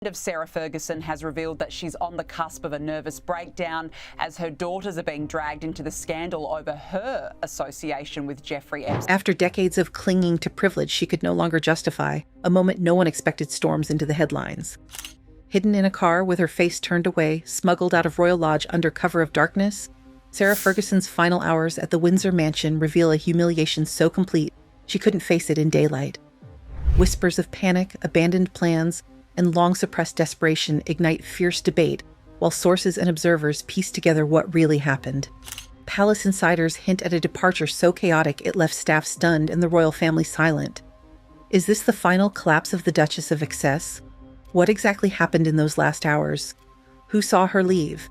Of Sarah Ferguson has revealed that she's on the cusp of a nervous breakdown as her daughters are being dragged into the scandal over her association with Jeffrey Epstein. After decades of clinging to privilege she could no longer justify, a moment no one expected storms into the headlines. Hidden in a car with her face turned away, smuggled out of Royal Lodge under cover of darkness, Sarah Ferguson's final hours at the Windsor mansion reveal a humiliation so complete she couldn't face it in daylight. Whispers of panic, abandoned plans, and long-suppressed desperation ignite fierce debate, while sources and observers piece together what really happened. Palace insiders hint at a departure so chaotic it left staff stunned and the royal family silent. Is this the final collapse of the Duchess of Excess? What exactly happened in those last hours? Who saw her leave?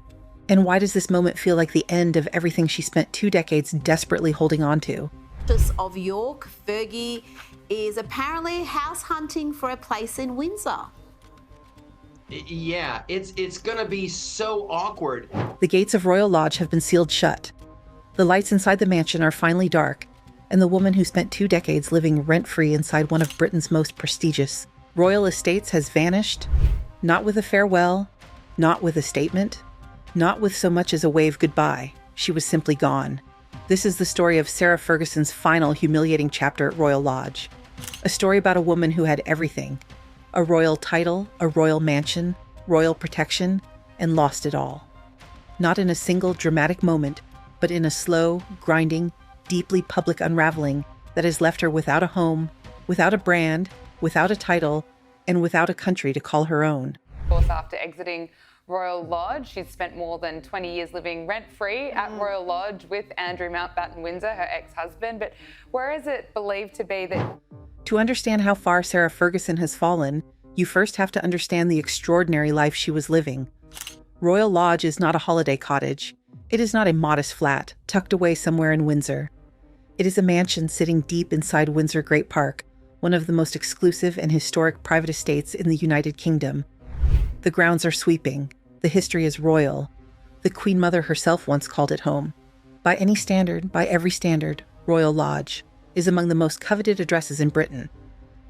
And why does this moment feel like the end of everything she spent 2 decades desperately holding on to? Duchess of York, Fergie, is apparently house hunting for a place in Windsor. Yeah, it's gonna be so awkward. The gates of Royal Lodge have been sealed shut. The lights inside the mansion are finally dark, and the woman who spent 2 decades living rent-free inside one of Britain's most prestigious royal estates has vanished, not with a farewell, not with a statement, not with so much as a wave goodbye. She was simply gone. This is the story of Sarah Ferguson's final humiliating chapter at Royal Lodge. A story about a woman who had everything. A royal title, a royal mansion, royal protection, and lost it all. Not in a single dramatic moment, but in a slow, grinding, deeply public unraveling that has left her without a home, without a brand, without a title, and without a country to call her own. Of course, after exiting Royal Lodge, she's spent more than 20 years living rent-free at Royal Lodge with Andrew Mountbatten Windsor, her ex-husband. But where is it believed to be that... To understand how far Sarah Ferguson has fallen, you first have to understand the extraordinary life she was living. Royal Lodge is not a holiday cottage. It is not a modest flat, tucked away somewhere in Windsor. It is a mansion sitting deep inside Windsor Great Park, one of the most exclusive and historic private estates in the United Kingdom. The grounds are sweeping. The history is royal. The Queen Mother herself once called it home. By any standard, by every standard, Royal Lodge is among the most coveted addresses in Britain,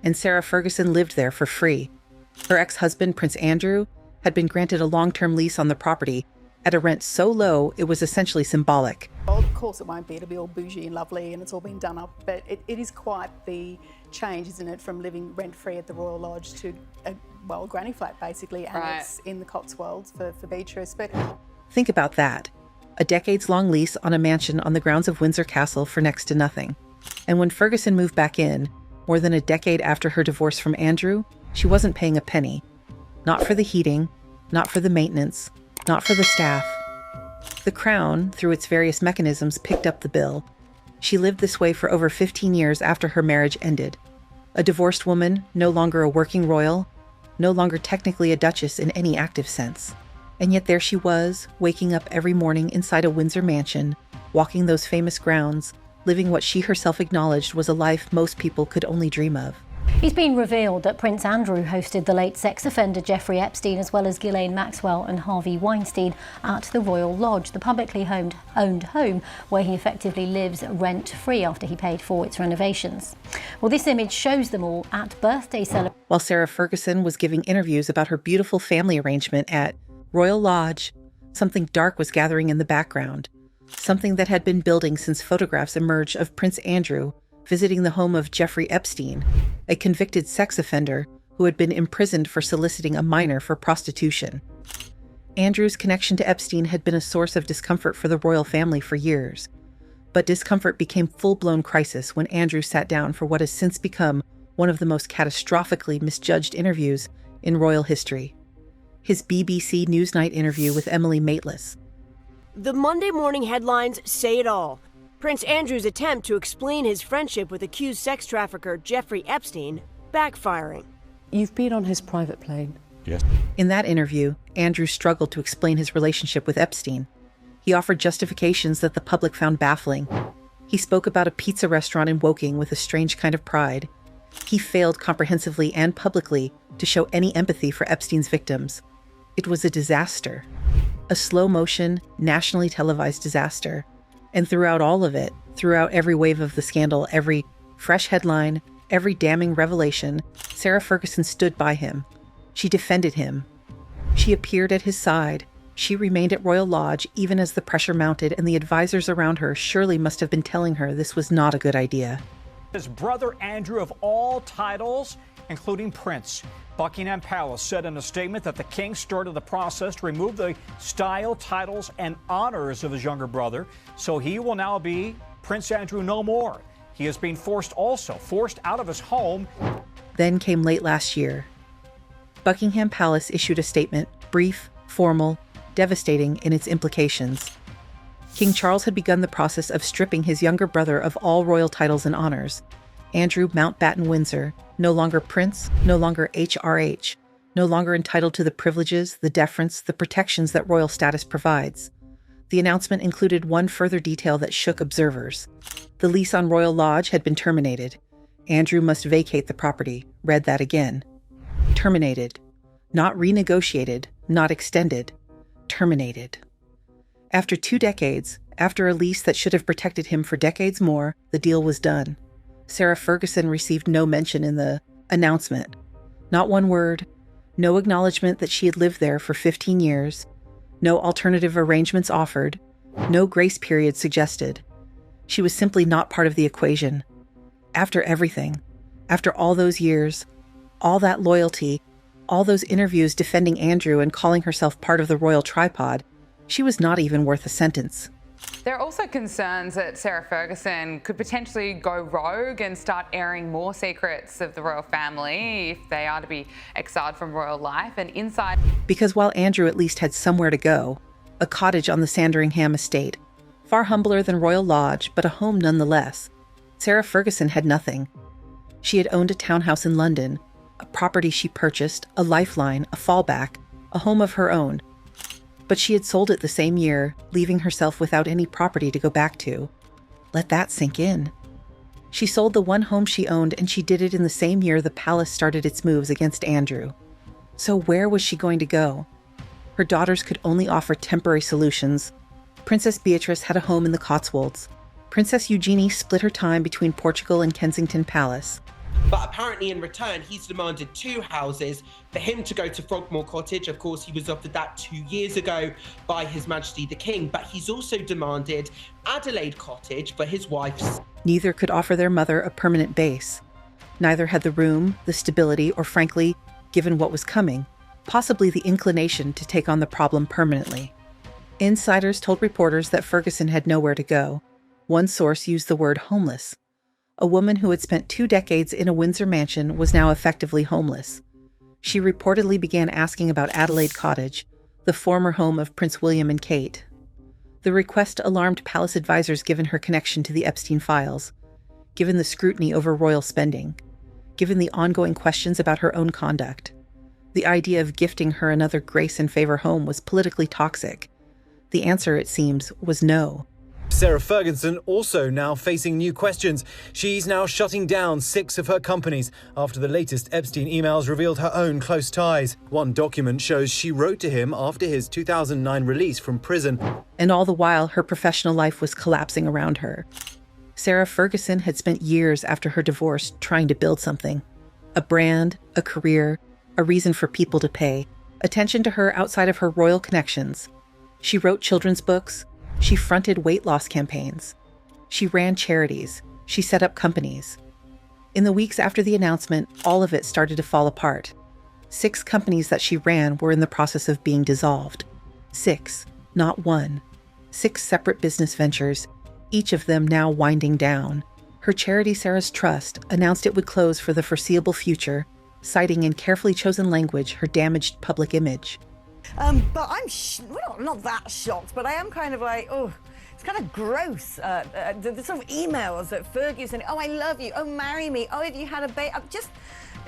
and Sarah Ferguson lived there for free. Her ex-husband, Prince Andrew, had been granted a long-term lease on the property at a rent so low it was essentially symbolic. Well, of course it won't be. It'll be all bougie and lovely and it's all been done up, but it is quite the change, isn't it, from living rent-free at the Royal Lodge to a granny flat, basically, and it's in the Cotswolds for Beatrice. But think about that. A decades-long lease on a mansion on the grounds of Windsor Castle for next to nothing. And when Ferguson moved back in, more than a decade after her divorce from Andrew, she wasn't paying a penny. Not for the heating, not for the maintenance, not for the staff. The Crown, through its various mechanisms, picked up the bill. She lived this way for over 15 years after her marriage ended. A divorced woman, no longer a working royal, no longer technically a duchess in any active sense. And yet there she was, waking up every morning inside a Windsor mansion, walking those famous grounds, living what she herself acknowledged was a life most people could only dream of. It's been revealed that Prince Andrew hosted the late sex offender Jeffrey Epstein as well as Ghislaine Maxwell and Harvey Weinstein at the Royal Lodge, the publicly owned home where he effectively lives rent-free after he paid for its renovations. Well, this image shows them all at birthday celebrations. While Sarah Ferguson was giving interviews about her beautiful family arrangement at Royal Lodge, something dark was gathering in the background. Something that had been building since photographs emerged of Prince Andrew visiting the home of Jeffrey Epstein, a convicted sex offender who had been imprisoned for soliciting a minor for prostitution. Andrew's connection to Epstein had been a source of discomfort for the royal family for years, but discomfort became full-blown crisis when Andrew sat down for what has since become one of the most catastrophically misjudged interviews in royal history. His BBC Newsnight interview with Emily Maitlis. The Monday morning headlines say it all. Prince Andrew's attempt to explain his friendship with accused sex trafficker Jeffrey Epstein backfiring. You've been on his private plane. Yes. In that interview, Andrew struggled to explain his relationship with Epstein. He offered justifications that the public found baffling. He spoke about a pizza restaurant in Woking with a strange kind of pride. He failed comprehensively and publicly to show any empathy for Epstein's victims. It was a disaster. A slow-motion, nationally televised disaster. And throughout all of it, throughout every wave of the scandal, every fresh headline, every damning revelation, Sarah Ferguson stood by him. She defended him. She appeared at his side. She remained at Royal Lodge even as the pressure mounted, and the advisors around her surely must have been telling her this was not a good idea. His brother Andrew of all titles, including Prince. Buckingham Palace said in a statement that the king started the process to remove the style, titles, and honors of his younger brother, so he will now be Prince Andrew no more. He is being forced out of his home. Then came late last year. Buckingham Palace issued a statement, brief, formal, devastating in its implications. King Charles had begun the process of stripping his younger brother of all royal titles and honors. Andrew Mountbatten Windsor, no longer Prince, no longer HRH, no longer entitled to the privileges, the deference, the protections that royal status provides. The announcement included one further detail that shook observers. The lease on Royal Lodge had been terminated. Andrew must vacate the property. Read that again. Terminated. Not renegotiated, not extended. Terminated. After 2 decades, after a lease that should have protected him for decades more, the deal was done. Sarah Ferguson received no mention in the announcement. Not one word, no acknowledgement that she had lived there for 15 years, no alternative arrangements offered, no grace period suggested. She was simply not part of the equation. After everything, after all those years, all that loyalty, all those interviews defending Andrew and calling herself part of the royal tripod, she was not even worth a sentence. There are also concerns that Sarah Ferguson could potentially go rogue and start airing more secrets of the royal family if they are to be exiled from royal life. And inside... Because while Andrew at least had somewhere to go, a cottage on the Sandringham estate, far humbler than Royal Lodge, but a home nonetheless, Sarah Ferguson had nothing. She had owned a townhouse in London, a property she purchased, a lifeline, a fallback, a home of her own. But she had sold it the same year, leaving herself without any property to go back to. Let that sink in. She sold the one home she owned, and she did it in the same year the palace started its moves against Andrew. So where was she going to go? Her daughters could only offer temporary solutions. Princess Beatrice had a home in the Cotswolds. Princess Eugenie split her time between Portugal and Kensington Palace. But apparently in return, he's demanded 2 houses for him to go to Frogmore Cottage. Of course, he was offered that 2 years ago by His Majesty the King, but he's also demanded Adelaide Cottage for his wife's. Neither could offer their mother a permanent base. Neither had the room, the stability, or frankly, given what was coming, possibly the inclination to take on the problem permanently. Insiders told reporters that Ferguson had nowhere to go. One source used the word homeless. A woman who had spent 2 decades in a Windsor mansion was now effectively homeless. She reportedly began asking about Adelaide Cottage, the former home of Prince William and Kate. The request alarmed palace advisors given her connection to the Epstein files, given the scrutiny over royal spending, given the ongoing questions about her own conduct. The idea of gifting her another grace and favor home was politically toxic. The answer, it seems, was no. Sarah Ferguson also now facing new questions. She's now shutting down 6 of her companies after the latest Epstein emails revealed her own close ties. One document shows she wrote to him after his 2009 release from prison. And all the while, her professional life was collapsing around her. Sarah Ferguson had spent years after her divorce trying to build something. A brand, a career, a reason for people to pay attention to her outside of her royal connections. She wrote children's books. She fronted weight loss campaigns. She ran charities. She set up companies. In the weeks after the announcement, all of it started to fall apart. 6 companies that she ran were in the process of being dissolved. 6, not 1. 6 separate business ventures, each of them now winding down. Her charity, Sarah's Trust, announced it would close for the foreseeable future, citing in carefully chosen language her damaged public image. But I'm not that shocked, but I am kind of like, oh, it's kind of gross. The sort of emails that Fergie is sending, oh, I love you, oh, marry me, oh, have you had a baby?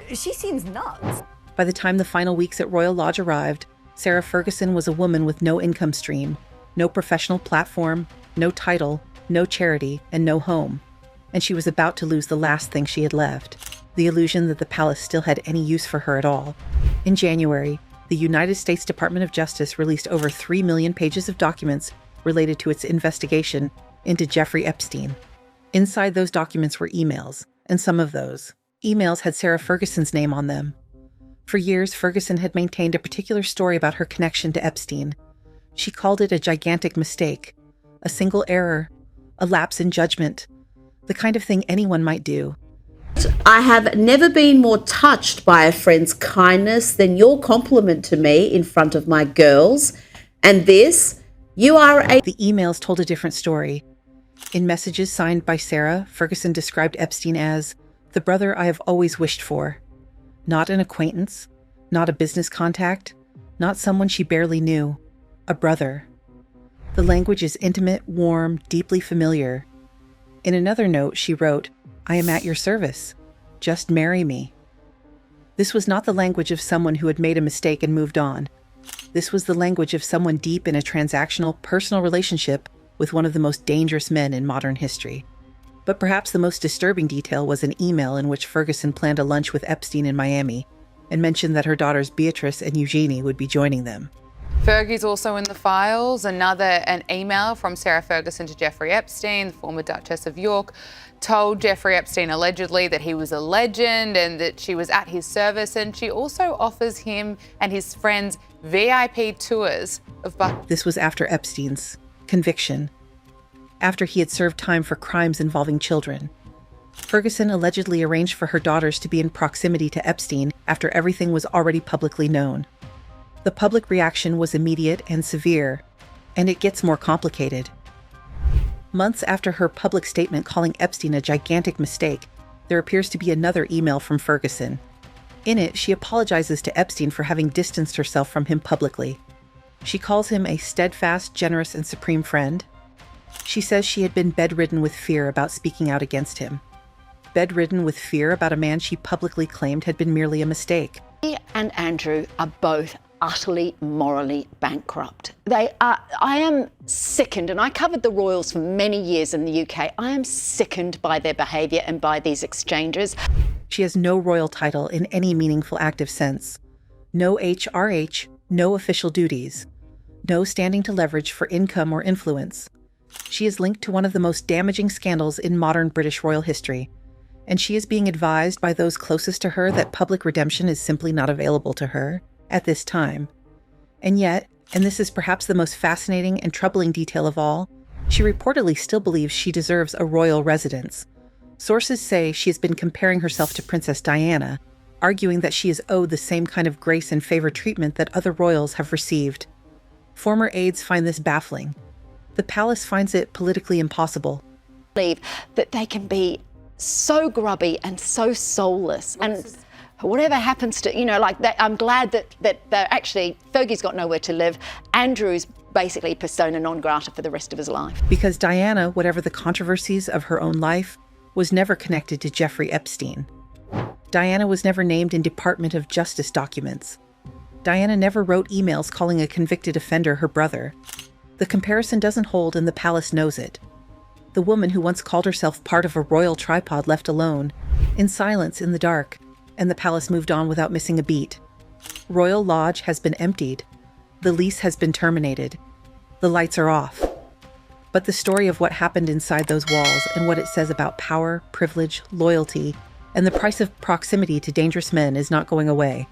She seems nuts. By the time the final weeks at Royal Lodge arrived, Sarah Ferguson was a woman with no income stream, no professional platform, no title, no charity, and no home. And she was about to lose the last thing she had left, the illusion that the palace still had any use for her at all. In January, the United States Department of Justice released over 3 million pages of documents related to its investigation into Jeffrey Epstein. Inside those documents were emails, and some of those emails had Sarah Ferguson's name on them. For years, Ferguson had maintained a particular story about her connection to Epstein. She called it a gigantic mistake, a single error, a lapse in judgment, the kind of thing anyone might do. I have never been more touched by a friend's kindness than your compliment to me in front of my girls. And this, you are a... The emails told a different story. In messages signed by Sarah, Ferguson described Epstein as the brother I have always wished for. Not an acquaintance, not a business contact, not someone she barely knew. A brother. The language is intimate, warm, deeply familiar. In another note, she wrote, "I am at your service. Just marry me." This was not the language of someone who had made a mistake and moved on. This was the language of someone deep in a transactional, personal relationship with one of the most dangerous men in modern history. But perhaps the most disturbing detail was an email in which Ferguson planned a lunch with Epstein in Miami and mentioned that her daughters Beatrice and Eugenie would be joining them. Fergie's also in the files. An email from Sarah Ferguson to Jeffrey Epstein, the former Duchess of York, told Jeffrey Epstein allegedly that he was a legend and that she was at his service, and she also offers him and his friends VIP tours of This was after Epstein's conviction, after he had served time for crimes involving children. Ferguson allegedly arranged for her daughters to be in proximity to Epstein after everything was already publicly known. The public reaction was immediate and severe, and it gets more complicated. Months after her public statement calling Epstein a gigantic mistake, there appears to be another email from Ferguson. In it, she apologizes to Epstein for having distanced herself from him publicly. She calls him a steadfast, generous, and supreme friend. She says she had been bedridden with fear about speaking out against him. Bedridden with fear about a man she publicly claimed had been merely a mistake. He and Andrew are both utterly morally bankrupt. I am sickened, and I covered the royals for many years in the UK. I am sickened by their behaviour and by these exchanges. She has no royal title in any meaningful active sense. No HRH, no official duties. No standing to leverage for income or influence. She is linked to one of the most damaging scandals in modern British royal history, and she is being advised by those closest to her that public redemption is simply not available to her at this time. And yet, and this is perhaps the most fascinating and troubling detail of all, she reportedly still believes she deserves a royal residence. Sources say she has been comparing herself to Princess Diana, arguing that she is owed the same kind of grace and favor treatment that other royals have received. Former aides find this baffling. The palace finds it politically impossible. Believe that they can be so grubby and so soulless, and whatever happens to, I'm glad that they're actually, Fergie's got nowhere to live. Andrew's basically persona non grata for the rest of his life. Because Diana, whatever the controversies of her own life, was never connected to Jeffrey Epstein. Diana was never named in Department of Justice documents. Diana never wrote emails calling a convicted offender her brother. The comparison doesn't hold, and the palace knows it. The woman who once called herself part of a royal tripod left alone, in silence in the dark, and the palace moved on without missing a beat. Royal Lodge has been emptied. The lease has been terminated. The lights are off. But the story of what happened inside those walls and what it says about power, privilege, loyalty, and the price of proximity to dangerous men is not going away.